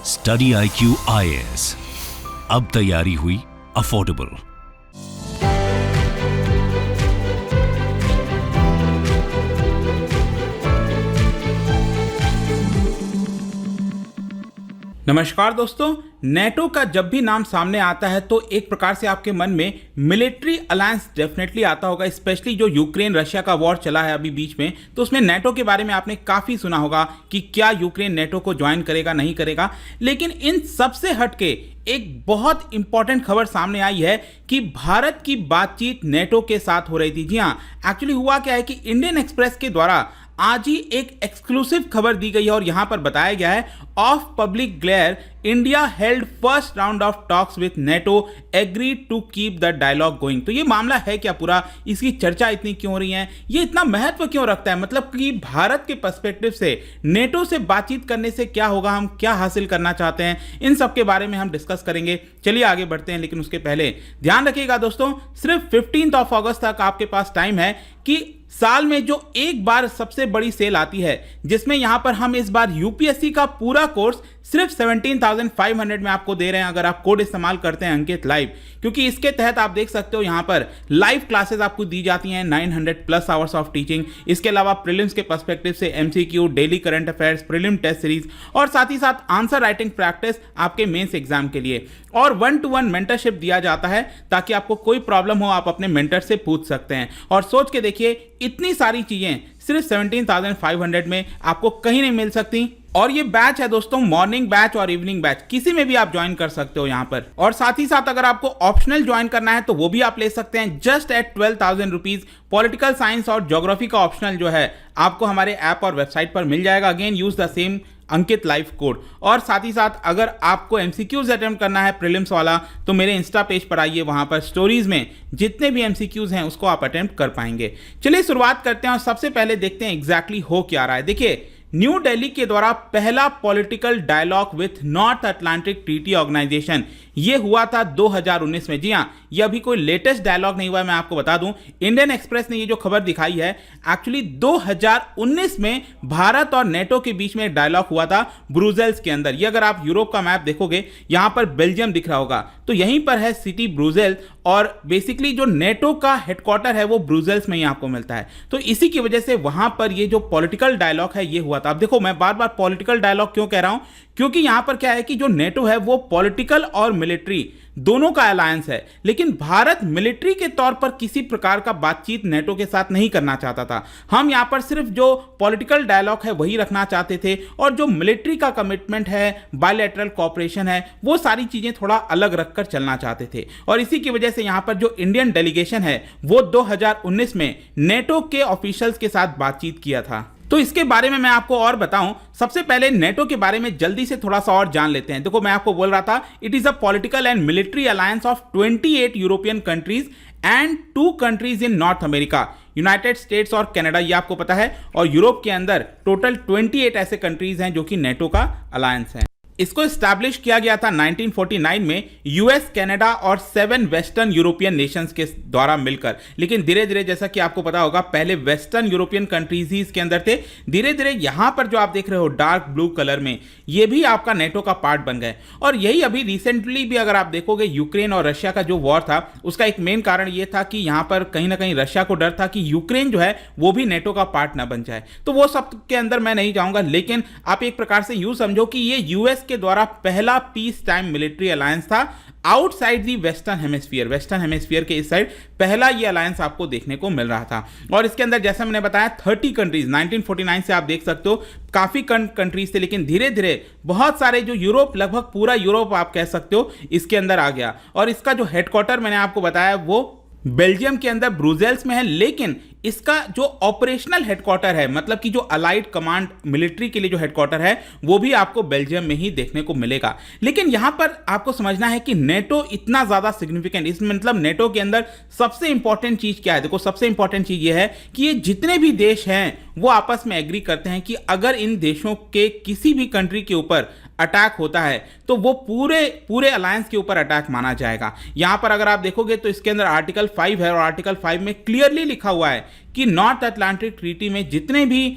Study IQ IAS, अब तैयारी हुई अफोर्डेबल। नमस्कार दोस्तों, नेटो का जब भी नाम सामने आता है तो एक प्रकार से आपके मन में मिलिट्री अलायंस डेफिनेटली आता होगा। स्पेशली जो यूक्रेन रशिया का वॉर चला है अभी बीच में, तो उसमें नेटो के बारे में आपने काफ़ी सुना होगा कि क्या यूक्रेन नेटो को ज्वाइन करेगा नहीं करेगा। लेकिन इन सबसे हटके एक बहुत इंपॉर्टेंट खबर सामने आई है कि भारत की बातचीत नेटो के साथ हो रही थी। जी हाँ, एक्चुअली हुआ क्या है कि इंडियन एक्सप्रेस के द्वारा आज ही एक एक्सक्लूसिव खबर दी गई है और यहां पर बताया गया है, off public glare India held first round of talks with NATO, agreed to keep the dialogue going. तो ये मामला है क्या पूरा, इसकी चर्चा इतनी क्यों हो रही है, ये इतना महत्व क्यों रखता है, मतलब कि भारत के पर्सपेक्टिव से नेटो से बातचीत करने से क्या होगा, हम क्या हासिल करना चाहते हैं, इन सब के बारे में हम डिस्कस करेंगे। चलिए आगे बढ़ते हैं, लेकिन उसके पहले ध्यान रखिएगा दोस्तों, सिर्फ 15 अगस्त तक आपके पास टाइम है कि साल में जो एक बार सबसे बड़ी सेल आती है, जिसमें यहां पर हम इस बार यूपीएससी का पूरा कोर्स सिर्फ 17,500 में आपको दे रहे हैं अगर आप कोड इस्तेमाल करते हैं अंकित लाइव, क्योंकि इसके तहत आप देख सकते हो यहां पर लाइव क्लासेस आपको दी जाती हैं, 900+ आवर्स ऑफ टीचिंग। इसके अलावा प्रीलिम्स के पर्सपेक्टिव से MCQ, daily current affairs, prelim test series और साथ ही साथ आंसर राइटिंग प्रैक्टिस आपके मेंस एग्जाम के लिए, और 1-to-1 मेंटरशिप दिया जाता है ताकि आपको कोई प्रॉब्लम हो आप अपने मेंटर से पूछ सकते हैं। और सोच के देखिए, इतनी सारी चीजें सिर्फ 17,500 में आपको कहीं नहीं मिल सकती। और ये बैच है दोस्तों, मॉर्निंग बैच और इवनिंग बैच, किसी में भी आप ज्वाइन कर सकते हो यहां पर। और साथ ही साथ अगर आपको ऑप्शनल ज्वाइन करना है तो वो भी आप ले सकते हैं, just at 12,000 rupees. Political science और ज्योग्राफी का ऑप्शनल जो है आपको हमारे ऐप और वेबसाइट पर मिल जाएगा। Again use the same Ankit live code. और साथ ही साथ अगर आपको एमसीक्यूज अटेम्प्ट करना है प्रीलिम्स वाला, तो मेरे इंस्टा पेज पर आइए, वहां पर स्टोरीज में जितने भी एमसीक्यूज हैं उसको आप अटेम्प्ट कर पाएंगे। चलिए शुरुआत करते हैं और सबसे पहले देखते हैं एग्जैक्टली हो क्या रहा है। देखिए, न्यू दिल्ली के द्वारा पहला political dialogue with north Atlantic treaty organisation ये हुआ था 2019 में। जी हाँ, ये अभी कोई लेटेस्ट डायलॉग नहीं हुआ है, मैं आपको बता दूं। इंडियन एक्सप्रेस ने ये जो खबर दिखाई है, एक्चुअली 2019 में भारत और नेटो के बीच में एक डायलॉग हुआ था ब्रुसेल्स के अंदर। ये अगर आप यूरोप का मैप देखोगे, यहां पर बेल्जियम दिख रहा होगा, तो यहीं पर है सिटी ब्रुसेल्स, और बेसिकली जो नेटो का हेडक्वार्टर है वो ब्रुसेल्स में ही आपको मिलता है। तो इसी की वजह से वहां पर ये जो पॉलिटिकल डायलॉग है ये हुआ था। अब देखो, मैं बार बार पॉलिटिकल डायलॉग क्यों कह रहा हूं, क्योंकि यहां पर क्या है कि जो नेटो है वो पॉलिटिकल और मिलिट्री दोनों का अलायंस है, लेकिन भारत मिलिट्री के तौर पर किसी प्रकार का बातचीत नेटो के साथ नहीं करना चाहता था। हम यहां पर सिर्फ जो पॉलिटिकल डायलॉग है वही रखना चाहते थे, और जो मिलिट्री का कमिटमेंट है, बायलैटरल कोऑपरेशन है, वो सारी चीजें थोड़ा अलग रखकर चलना चाहते थे। और इसी की वजह से यहां पर जो इंडियन डेलीगेशन है वो 2019 में नेटो के ऑफिशियल्स के साथ बातचीत किया था। तो इसके बारे में मैं आपको और बताऊं, सबसे पहले नेटो के बारे में जल्दी से थोड़ा सा और जान लेते हैं। देखो, मैं आपको बोल रहा था, it is a political and military alliance of 28 European countries and 2 countries in north America, United states और कनाडा, ये आपको पता है। और यूरोप के अंदर टोटल 28 ऐसे कंट्रीज हैं जो कि नेटो का अलायंस है। इसको एस्टैब्लिश किया गया था 1949 में यूएस, कनाडा और 7 वेस्टर्न यूरोपियन नेशंस के द्वारा मिलकर। लेकिन धीरे धीरे, जैसा कि आपको पता होगा, पहले वेस्टर्न यूरोपियन कंट्रीज ही इसके अंदर थे, धीरे धीरे यहां पर जो आप देख रहे हो डार्क ब्लू कलर में, ये भी आपका नेटो का पार्ट बन गए। और यही अभी रिसेंटली भी अगर आप देखोगे, यूक्रेन और रशिया का जो वॉर था, उसका एक मेन कारण ये था कि यहां पर कहीं ना कहीं रशिया को डर था कि यूक्रेन जो है वो भी नेटो का पार्ट ना बन जाए। तो वो सब के अंदर मैं नहीं जाऊंगा, लेकिन आप एक प्रकार से यूं समझो कि ये यूएस के द्वारा पहला पीस टाइम मिलिट्री अलायंस था outside the western hemisphere. Western hemisphere के इस साइड पहला ये अलायंस आपको देखने को मिल रहा था। और इसके अंदर जैसा मैंने बताया 30 कंट्रीज, 1949 से आप देख सकते हो काफी कंट्रीज थे, लेकिन धीरे धीरे बहुत सारे जो यूरोप, लगभग पूरा यूरोप आप कह सकते हो, इसके अंदर आ गया। और इसका जो हेडक्वार्टर मैंने आपको बताया वो बेल्जियम के अंदर ब्रुसेल्स में है, लेकिन इसका जो ऑपरेशनल हेडक्वार्टर है, मतलब कि जो अलाइड कमांड मिलिट्री के लिए जो हेडक्वार्टर है, वो भी आपको बेल्जियम में ही देखने को मिलेगा। लेकिन यहां पर आपको समझना है कि नेटो इतना ज्यादा सिग्निफिकेंट, इसमें मतलब नेटो के अंदर सबसे इंपॉर्टेंट चीज क्या है। देखो, सबसे इंपॉर्टेंट चीज ये है कि ये जितने भी देश हैं वो आपस में एग्री करते हैं कि अगर इन देशों के किसी भी कंट्री के ऊपर अटैक होता है तो वो पूरे अलायंस के ऊपर अटैक माना जाएगा। यहां पर अगर आप देखोगे तो इसके अंदर आर्टिकल 5 है, और आर्टिकल 5 में क्लियरली लिखा हुआ है कि नॉर्थ अटलांटिक ट्रीटी में जितने भी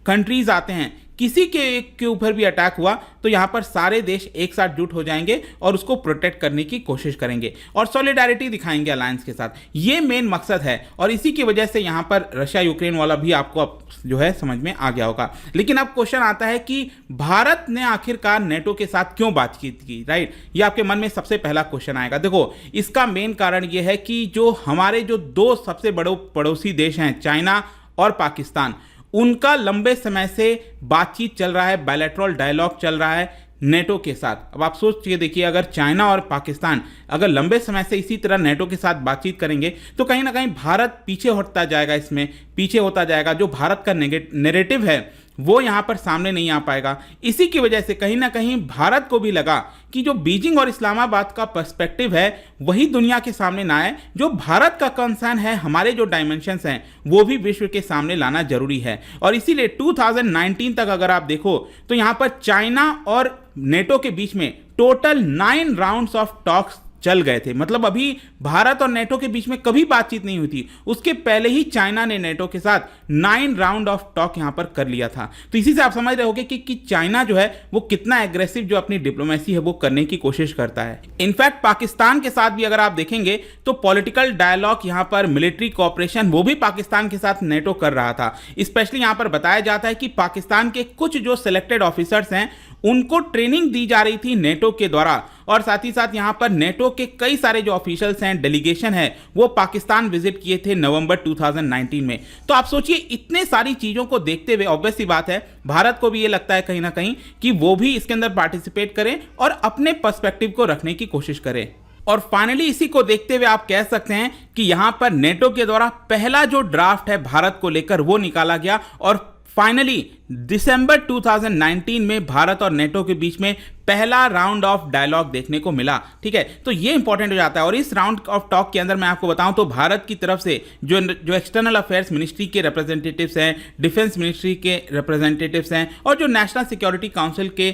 कंट्रीज आते हैं, किसी के ऊपर भी अटैक हुआ तो यहाँ पर सारे देश एक साथ जुट हो जाएंगे और उसको प्रोटेक्ट करने की कोशिश करेंगे और सॉलिडारिटी दिखाएंगे अलायंस के साथ। ये मेन मकसद है और इसी की वजह से यहाँ पर रशिया यूक्रेन वाला भी आपको अब जो है समझ में आ गया होगा। लेकिन अब क्वेश्चन आता है कि भारत ने आखिरकार नेटो के साथ क्यों बातचीत की, राइट? ये आपके मन में सबसे पहला क्वेश्चन आएगा। देखो, इसका मेन कारण ये है कि जो हमारे जो दो सबसे बड़े पड़ोसी देश हैं, चाइना और पाकिस्तान, उनका लंबे समय से बातचीत चल रहा है, बायलैटरल डायलॉग चल रहा है नेटो के साथ। अब आप सोच के देखिए, अगर चाइना और पाकिस्तान अगर लंबे समय से इसी तरह नेटो के साथ बातचीत करेंगे तो कहीं ना कहीं भारत पीछे हटता जाएगा, इसमें पीछे होता जाएगा। जो भारत का नैरेटिव है वो यहाँ पर सामने नहीं आ पाएगा। इसी की वजह से कहीं ना कहीं भारत को भी लगा कि जो बीजिंग और इस्लामाबाद का पर्सपेक्टिव है वही दुनिया के सामने ना आए, जो भारत का कंसर्न है, हमारे जो डायमेंशंस हैं वो भी विश्व के सामने लाना जरूरी है। और इसीलिए 2019 तक अगर आप देखो तो यहाँ पर चाइना और नेटो के बीच में टोटल 9 राउंड्स ऑफ टॉक्स चल गए थे। मतलब अभी भारत और नेटो के बीच में कभी बातचीत नहीं हुई थी, उसके पहले ही चाइना ने नेटो के साथ 9 राउंड ऑफ टॉक यहां पर कर लिया था। तो इसी से आप समझ रहे होगे कि चाइना जो है वो कितना एग्रेसिव जो अपनी डिप्लोमेसी है वो करने की कोशिश करता है। इनफैक्ट पाकिस्तान के साथ भी अगर आप देखेंगे तो पॉलिटिकल डायलॉग यहां पर, मिलिट्री कोऑपरेशन वो भी पाकिस्तान के साथ नेटो कर रहा था। स्पेशली यहां पर बताया जाता है कि पाकिस्तान के कुछ जो सिलेक्टेड ऑफिसर्स हैं उनको ट्रेनिंग दी जा रही थी नेटो के द्वारा, और साथ ही साथ यहां पर नेटो के कई सारे जो ऑफिशियल्स हैं, डेलीगेशन है, वो पाकिस्तान विजिट किए थे नवंबर 2019 में। तो आप सोचिए, इतने सारी चीजों को देखते हुए ऑब्वियस सी बात है भारत को भी ये लगता है कहीं ना कहीं कि वो भी इसके अंदर पार्टिसिपेट करें और अपने पर्सपेक्टिव को रखने की कोशिश करें। और फाइनली इसी को देखते हुए आप कह सकते हैं कि यहां पर नेटो के द्वारा पहला जो ड्राफ्ट है भारत को लेकर वो निकाला गया और फाइनली दिसंबर 2019 में भारत और नेटो के बीच में पहला राउंड ऑफ डायलॉग देखने को मिला। ठीक है, तो ये इंपॉर्टेंट हो जाता है। और इस राउंड ऑफ टॉक के अंदर मैं आपको बताऊं तो भारत की तरफ से जो एक्सटर्नल अफेयर्स मिनिस्ट्री के रिप्रेजेंटेटिव्स हैं, डिफेंस मिनिस्ट्री के रिप्रेजेंटेटिव्स हैं और जो नेशनल सिक्योरिटी काउंसिल के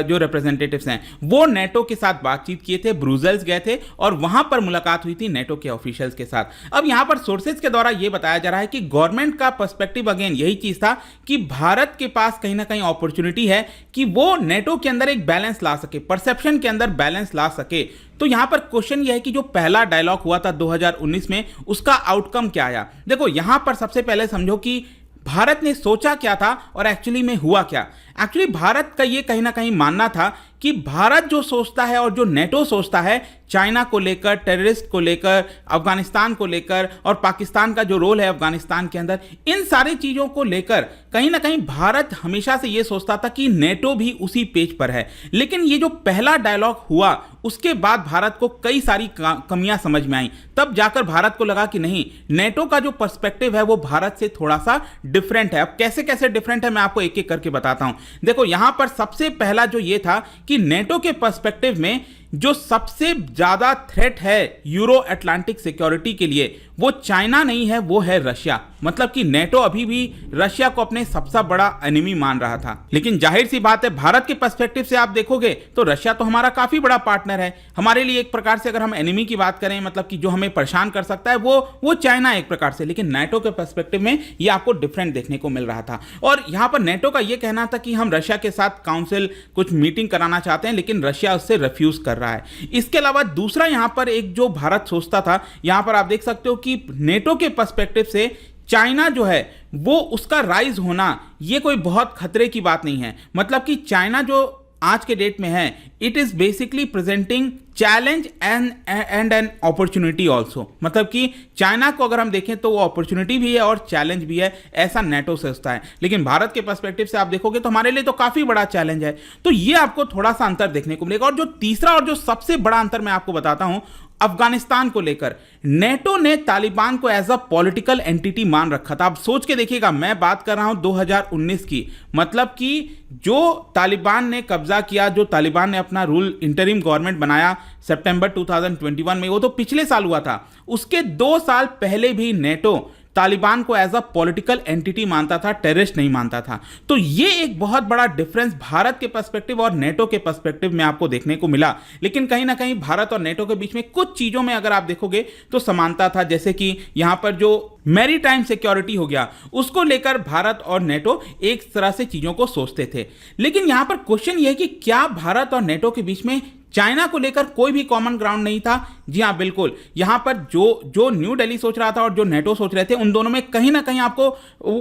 जो रिप्रेजेंटेटिव्स हैं वो नेटो के साथ बातचीत किए थे, ब्रुसेल्स गए थे और वहां पर मुलाकात हुई थी नेटो के ऑफिशियल्स के साथ। अब यहां पर सोर्सेज के द्वारा यह बताया जा रहा है कि गवर्नमेंट का पर्सपेक्टिव अगेन यही चीज था कि भारत के पास कहीं ना कहीं अपॉर्चुनिटी है कि वो नेटो के अंदर एक बैलेंस ला सके, परसेप्शन के अंदर बैलेंस ला सके। तो यहां पर क्वेश्चन यह है कि जो पहला डायलॉग हुआ था 2019 में उसका आउटकम क्या आया। देखो, यहां पर सबसे पहले समझो कि भारत ने सोचा क्या था और एक्चुअली में हुआ क्या। एक्चुअली भारत का यह कहीं ना कहीं मानना था कि भारत जो सोचता है और जो नेटो सोचता है चाइना को लेकर, टेररिस्ट को लेकर, अफगानिस्तान को लेकर और पाकिस्तान का जो रोल है अफगानिस्तान के अंदर, इन सारी चीज़ों को लेकर कहीं ना कहीं भारत हमेशा से ये सोचता था कि नेटो भी उसी पेज पर है। लेकिन ये जो पहला डायलॉग हुआ उसके बाद भारत को कई सारी कमियां समझ में आई। तब जाकर भारत को लगा कि नहीं, नेटो का जो पर्सपेक्टिव है वो भारत से थोड़ा सा डिफरेंट है। अब कैसे कैसे डिफरेंट है मैं आपको एक एक करके बताता हूं। देखो, यहां पर सबसे पहला जो ये था कि नेटो के पर्सपेक्टिव में जो सबसे ज्यादा थ्रेट है यूरो अटलांटिक सिक्योरिटी के लिए वो चाइना नहीं है, वो है रशिया। मतलब कि नेटो अभी भी रशिया को अपने सबसे बड़ा एनिमी मान रहा था। लेकिन जाहिर सी बात है, भारत के पर्सपेक्टिव से आप देखोगे तो रशिया तो हमारा काफी बड़ा पार्टनर है। हमारे लिए एक प्रकार से अगर हम एनिमी की बात करें, मतलब कि जो हमें परेशान कर सकता है वो चाइना एक प्रकार से। लेकिन नेटो के पर्सपेक्टिव में ये आपको डिफरेंट देखने को मिल रहा था। और यहां पर नेटो का यह कहना था कि हम रशिया के साथ काउंसिल कुछ मीटिंग कराना चाहते हैं, लेकिन रशिया उससे रिफ्यूज कर रहा है। इसके अलावा दूसरा यहां पर एक जो भारत सोचता था, यहां पर आप देख सकते हो कि नेटो के पर्सपेक्टिव से चाइना जो है वो उसका राइज होना ये कोई बहुत खतरे की बात नहीं है। मतलब कि चाइना जो आज के डेट में है, it is basically presenting challenge and an opportunity also. मतलब कि चाइना को अगर हम देखें तो वो अपॉर्चुनिटी भी है और चैलेंज भी है, ऐसा नेटो सोचता है। लेकिन भारत के पर्सपेक्टिव से आप देखोगे तो हमारे लिए तो काफी बड़ा चैलेंज है। तो ये आपको थोड़ा सा अंतर देखने को मिलेगा। और जो तीसरा और जो सबसे बड़ा अंतर मैं आपको बताता हूं, अफगानिस्तान को लेकर नेटो ने तालिबान को एज अ पॉलिटिकल एंटिटी मान रखा था। अब सोच के देखिएगा, मैं बात कर रहा हूं 2019 की। मतलब कि जो तालिबान ने कब्जा किया, जो तालिबान ने अपना रूल इंटरिम गवर्नमेंट बनाया सितंबर 2021 में, वो तो पिछले साल हुआ था। उसके 2 साल पहले भी नेटो तालिबान को एज अ पॉलिटिकल एंटिटी मानता था, टेररिस्ट नहीं मानता था। तो ये एक बहुत बड़ा डिफरेंस भारत के पर्सपेक्टिव और नेटो के पर्सपेक्टिव में आपको देखने को मिला। लेकिन कहीं ना कहीं भारत और नेटो के बीच में कुछ चीजों में अगर आप देखोगे तो समानता था, जैसे कि यहां पर जो मैरीटाइम सिक्योरिटी हो गया, उसको लेकर भारत और नेटो एक तरह से चीजों को सोचते थे। लेकिन यहां पर क्वेश्चन यह है कि क्या भारत और नेटो के बीच में चाइना को लेकर कोई भी कॉमन ग्राउंड नहीं था? जी हां, बिल्कुल। यहां पर जो न्यू दिल्ली सोच रहा था और जो नेटो सोच रहे थे, उन दोनों में कहीं ना कहीं आपको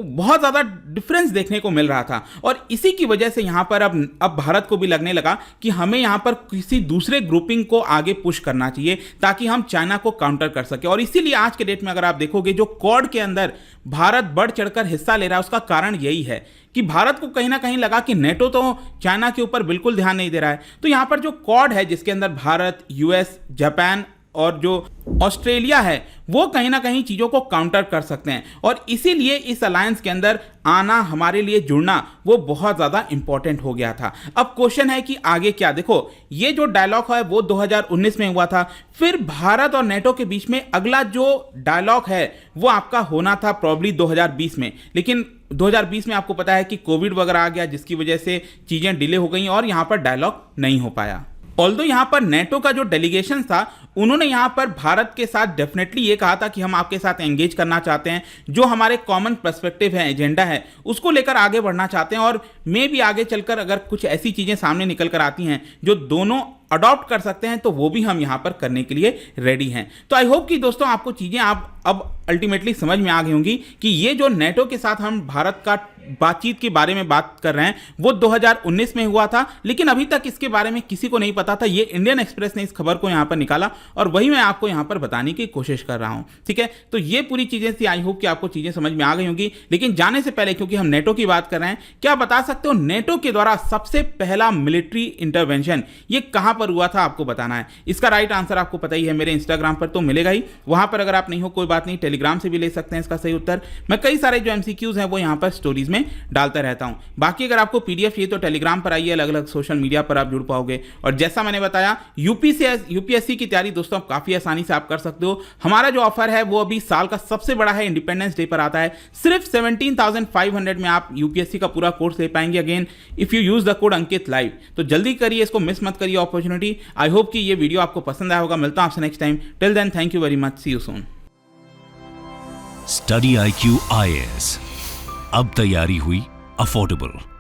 बहुत ज्यादा डिफरेंस देखने को मिल रहा था। और इसी की वजह से यहां पर अब भारत को भी लगने लगा कि हमें यहां पर किसी दूसरे ग्रुपिंग को आगे पुश करना चाहिए ताकि हम चाइना को काउंटर कर सके। और इसीलिए आज के डेट में अगर आप देखोगे, जो क्वाड के अंदर भारत बढ़ चढ़कर हिस्सा ले रहा है, उसका कारण यही है कि भारत को कहीं ना कहीं लगा कि नेटो तो चाइना के ऊपर बिल्कुल ध्यान नहीं दे रहा है। तो यहां पर जो क्वाड है, जिसके अंदर भारत, यूएस, जापान और जो ऑस्ट्रेलिया है, वो कहीं ना कहीं चीजों को काउंटर कर सकते हैं। और इसीलिए इस अलायंस के अंदर आना, हमारे लिए जुड़ना, वो बहुत ज्यादा इंपॉर्टेंट हो गया था। अब क्वेश्चन है कि आगे क्या? देखो, ये जो डायलॉग है वो 2019 में हुआ था। फिर भारत और नेटो के बीच में अगला जो डायलॉग है वो आपका होना था प्रॉब्ली 2020 में। लेकिन 2020 में आपको पता है कि कोविड वगैरह आ गया, जिसकी वजह से चीजें डिले हो गई और यहां पर डायलॉग नहीं हो पाया। ऑल्दो यहां पर नेटो का जो डेलीगेशन था, उन्होंने यहां पर भारत के साथ डेफिनेटली ये कहा था कि हम आपके साथ एंगेज करना चाहते हैं, जो हमारे कॉमन पर्सपेक्टिव है, एजेंडा है, उसको लेकर आगे बढ़ना चाहते हैं। और मे भी आगे चलकर अगर कुछ ऐसी चीजें सामने निकल कर आती हैं जो दोनों अडॉप्ट कर सकते हैं, तो वो भी हम यहां पर करने के लिए रेडी हैं। तो आई होप कि दोस्तों आपको चीजें अब अल्टीमेटली समझ में आ गई होंगी कि ये जो नेटो के साथ हम भारत का बातचीत के बारे में बात कर रहे हैं, वो 2019 में हुआ था। लेकिन अभी तक इसके बारे में किसी को नहीं पता था। ये इंडियन एक्सप्रेस ने इस खबर को यहां पर निकाला और वही मैं आपको यहां पर बताने की कोशिश कर रहा हूं। ठीक है, तो ये पूरी चीजें थी। आई होप कि आपको चीजें समझ में आ गई होंगी। लेकिन जाने से पहले, क्योंकि हम नेटो की बात कर रहे हैं, क्या बता सकते हो नेटो के द्वारा सबसे पहला मिलिट्री इंटरवेंशन ये कहां पर हुआ था? आपको बताना है। इसका राइट आंसर आपको पता ही है, मेरे इंस्टाग्राम पर तो मिलेगा ही। वहां पर अगर आप नहीं हो कोई बात नहीं, टेलीग्राम से भी ले सकते हैं इसका सही उत्तर। मैं कई सारे जो एमसीक्यूज हैं वो यहां पर स्टोरीज में डालता रहता हूं। बाकी अगर आपको पीडीएफ चाहिए तो टेलीग्राम पर आइए, अलग अलग सोशल मीडिया पर आप जुड़ पाओगे। और जैसा मैंने बताया, यूपीएससी की तैयारी दोस्तों काफी आसानी से आप कर सकते हो। हमारा जो ऑफर है वो अभी साल का सबसे बड़ा है, इंडिपेंडेंस डे पर आता है। सिर्फ 17,500 में आप यूपीएससी का पूरा कोर्स ले पाएंगे, again if you use the code Ankit live. तो जल्दी करिए, इसको मिस मत करिए अपॉर्चुनिटी। आई होप कि ये वीडियो आपको पसंद आया होगा। मिलता हूं आपसे next time. Till then, thank you very much, see you soon. Study IQ IAS, अब तैयारी हुई अफोर्डेबल।